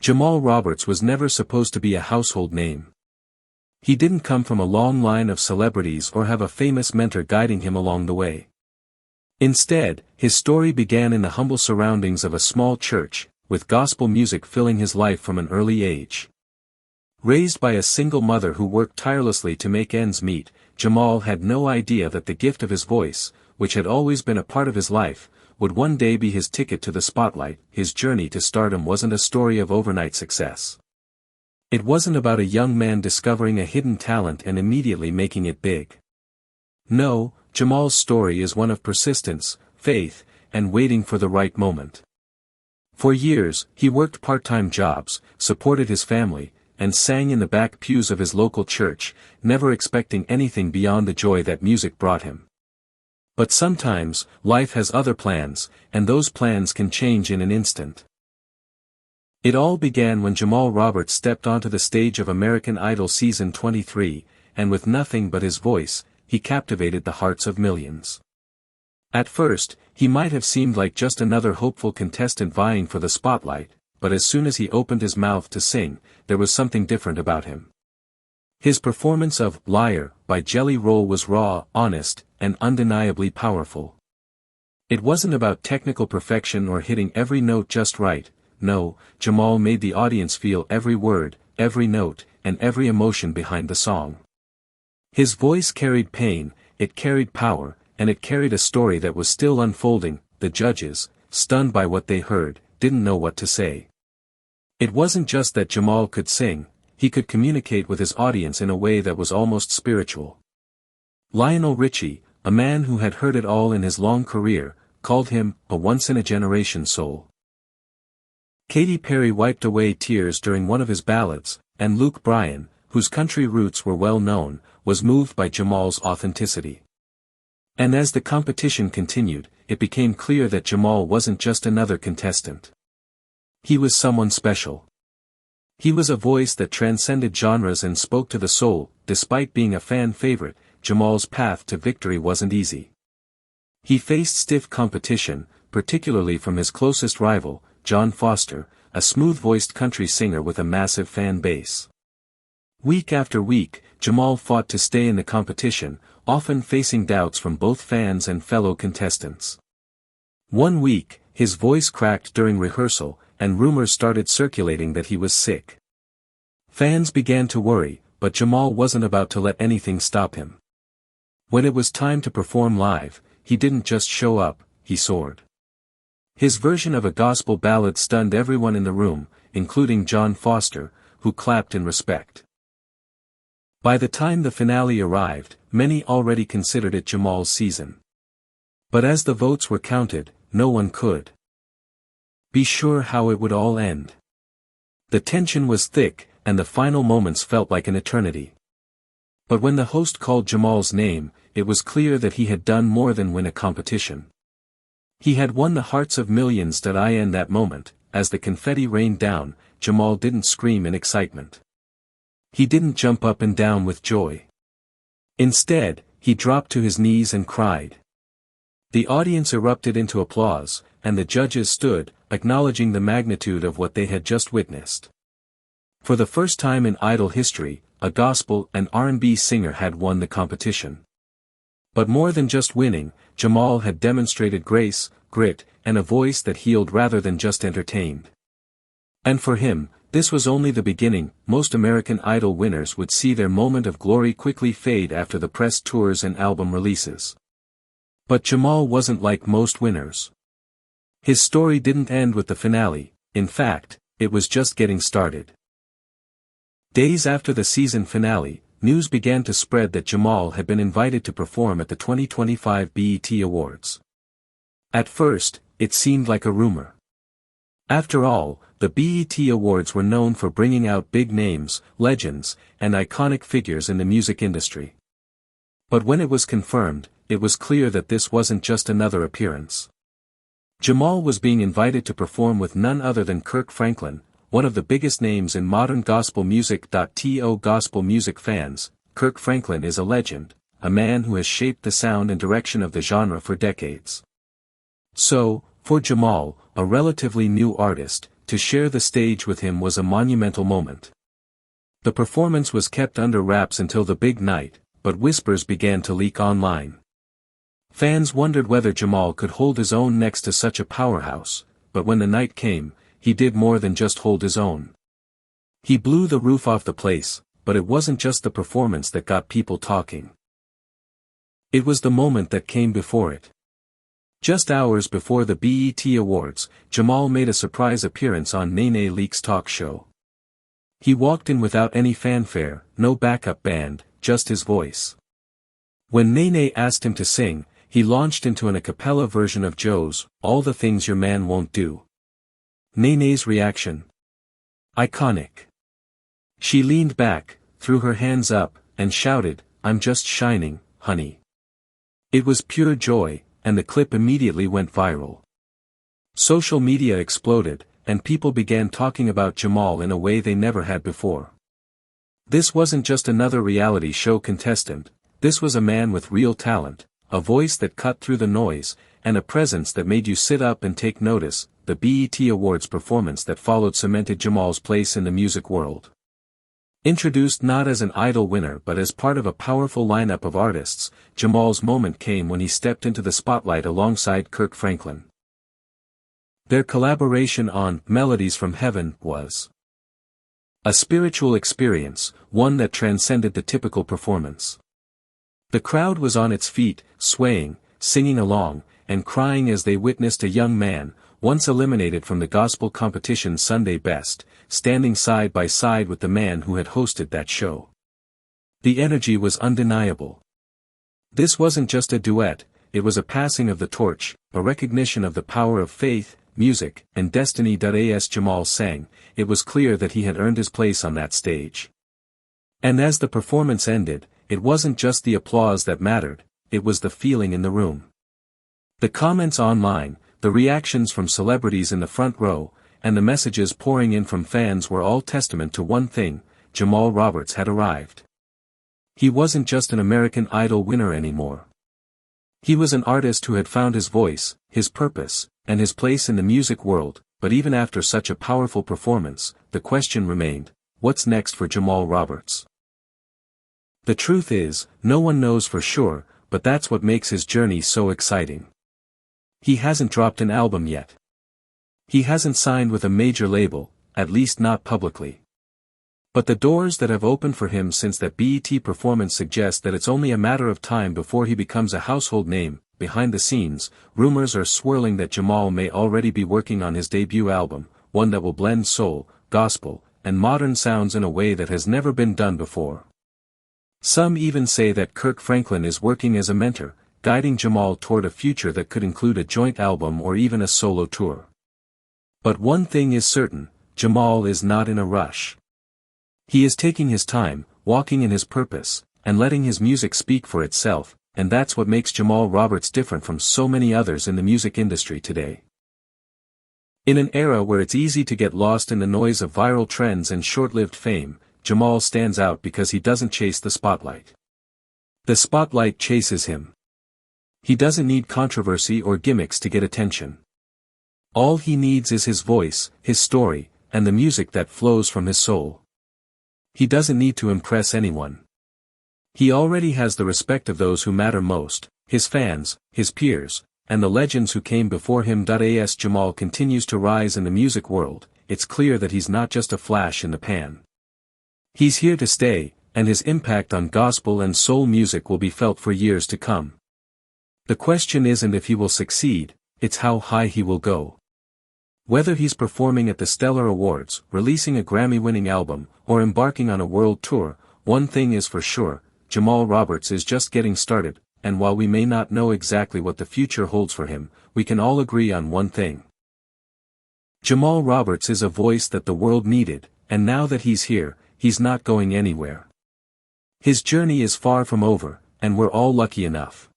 Jamal Roberts was never supposed to be a household name. He didn't come from a long line of celebrities or have a famous mentor guiding him along the way. Instead, his story began in the humble surroundings of a small church, with gospel music filling his life from an early age. Raised by a single mother who worked tirelessly to make ends meet, Jamal had no idea that the gift of his voice, which had always been a part of his life, would one day be his ticket to the spotlight. His journey to stardom wasn't a story of overnight success. It wasn't about a young man discovering a hidden talent and immediately making it big. No, Jamal's story is one of persistence, faith, and waiting for the right moment. For years, he worked part-time jobs, supported his family, and sang in the back pews of his local church, never expecting anything beyond the joy that music brought him. But sometimes, life has other plans, and those plans can change in an instant. It all began when Jamal Roberts stepped onto the stage of American Idol Season 23, and with nothing but his voice, he captivated the hearts of millions. At first, he might have seemed like just another hopeful contestant vying for the spotlight, but as soon as he opened his mouth to sing, there was something different about him. His performance of "Liar" by Jelly Roll was raw, honest, and undeniably powerful. It wasn't about technical perfection or hitting every note just right. No, Jamal made the audience feel every word, every note, and every emotion behind the song. His voice carried pain, it carried power, and it carried a story that was still unfolding. The judges, stunned by what they heard, didn't know what to say. It wasn't just that Jamal could sing, he could communicate with his audience in a way that was almost spiritual. Lionel Richie, a man who had heard it all in his long career, called him a once-in-a-generation soul. Katy Perry wiped away tears during one of his ballads, and Luke Bryan, whose country roots were well known, was moved by Jamal's authenticity. And as the competition continued, it became clear that Jamal wasn't just another contestant. He was someone special. He was a voice that transcended genres and spoke to the soul. Despite being a fan favorite, Jamal's path to victory wasn't easy. He faced stiff competition, particularly from his closest rival, John Foster, a smooth-voiced country singer with a massive fan base. Week after week, Jamal fought to stay in the competition, often facing doubts from both fans and fellow contestants. One week, his voice cracked during rehearsal, and rumors started circulating that he was sick. Fans began to worry, but Jamal wasn't about to let anything stop him. When it was time to perform live, he didn't just show up, he soared. His version of a gospel ballad stunned everyone in the room, including John Foster, who clapped in respect. By the time the finale arrived, many already considered it Jamal's season. But as the votes were counted, no one could be sure how it would all end. The tension was thick, and the final moments felt like an eternity. But when the host called Jamal's name, it was clear that he had done more than win a competition. He had won the hearts of millions. In that moment, as the confetti rained down, Jamal didn't scream in excitement. He didn't jump up and down with joy. Instead, he dropped to his knees and cried. The audience erupted into applause, and the judges stood, acknowledging the magnitude of what they had just witnessed. For the first time in Idol history, a gospel and R&B singer had won the competition. But more than just winning, Jamal had demonstrated grace, grit, and a voice that healed rather than just entertained. And for him, this was only the beginning. Most American Idol winners would see their moment of glory quickly fade after the press tours and album releases. But Jamal wasn't like most winners. His story didn't end with the finale. In fact, it was just getting started. Days after the season finale, news began to spread that Jamal had been invited to perform at the 2025 BET Awards. At first, it seemed like a rumor. After all, the BET Awards were known for bringing out big names, legends, and iconic figures in the music industry. But when it was confirmed, it was clear that this wasn't just another appearance. Jamal was being invited to perform with none other than Kirk Franklin, one of the biggest names in modern gospel music. To gospel music fans, Kirk Franklin is a legend, a man who has shaped the sound and direction of the genre for decades. So, for Jamal, a relatively new artist, to share the stage with him was a monumental moment. The performance was kept under wraps until the big night, but whispers began to leak online. Fans wondered whether Jamal could hold his own next to such a powerhouse, but when the night came, he did more than just hold his own. He blew the roof off the place, but it wasn't just the performance that got people talking. It was the moment that came before it. Just hours before the BET Awards, Jamal made a surprise appearance on Nene Leakes' talk show. He walked in without any fanfare, no backup band, just his voice. When Nene asked him to sing, he launched into an a cappella version of Joe's "All the Things Your Man Won't Do." Nene's reaction? Iconic. She leaned back, threw her hands up, and shouted, "I'm just shining, honey." It was pure joy, and the clip immediately went viral. Social media exploded, and people began talking about Jamal in a way they never had before. This wasn't just another reality show contestant, this was a man with real talent, a voice that cut through the noise, and a presence that made you sit up and take notice. The BET Awards performance that followed cemented Jamal's place in the music world. Introduced not as an Idol winner but as part of a powerful lineup of artists, Jamal's moment came when he stepped into the spotlight alongside Kirk Franklin. Their collaboration on "Melodies from Heaven" was a spiritual experience, one that transcended the typical performance. The crowd was on its feet, swaying, singing along, and crying as they witnessed a young man, once eliminated from the gospel competition Sunday Best, standing side by side with the man who had hosted that show. The energy was undeniable. This wasn't just a duet, it was a passing of the torch, a recognition of the power of faith, music, and destiny. As Jamal sang, it was clear that he had earned his place on that stage. And as the performance ended, it wasn't just the applause that mattered, it was the feeling in the room. The comments online, the reactions from celebrities in the front row, and the messages pouring in from fans were all testament to one thing: Jamal Roberts had arrived. He wasn't just an American Idol winner anymore. He was an artist who had found his voice, his purpose, and his place in the music world. But even after such a powerful performance, the question remained: what's next for Jamal Roberts? The truth is, no one knows for sure, but that's what makes his journey so exciting. He hasn't dropped an album yet. He hasn't signed with a major label, at least not publicly. But the doors that have opened for him since that BET performance suggest that it's only a matter of time before he becomes a household name. Behind the scenes, rumors are swirling that Jamal may already be working on his debut album, one that will blend soul, gospel, and modern sounds in a way that has never been done before. Some even say that Kirk Franklin is working as a mentor, guiding Jamal toward a future that could include a joint album or even a solo tour. But one thing is certain: Jamal is not in a rush. He is taking his time, walking in his purpose, and letting his music speak for itself, and that's what makes Jamal Roberts different from so many others in the music industry today. In an era where it's easy to get lost in the noise of viral trends and short-lived fame, Jamal stands out because he doesn't chase the spotlight. The spotlight chases him. He doesn't need controversy or gimmicks to get attention. All he needs is his voice, his story, and the music that flows from his soul. He doesn't need to impress anyone. He already has the respect of those who matter most, his fans, his peers, and the legends who came before him. As Jamal continues to rise in the music world, it's clear that he's not just a flash in the pan. He's here to stay, and his impact on gospel and soul music will be felt for years to come. The question isn't if he will succeed, it's how high he will go. Whether he's performing at the Stellar Awards, releasing a Grammy-winning album, or embarking on a world tour, one thing is for sure: Jamal Roberts is just getting started, and while we may not know exactly what the future holds for him, we can all agree on one thing. Jamal Roberts is a voice that the world needed, and now that he's here, he's not going anywhere. His journey is far from over, and we're all lucky enough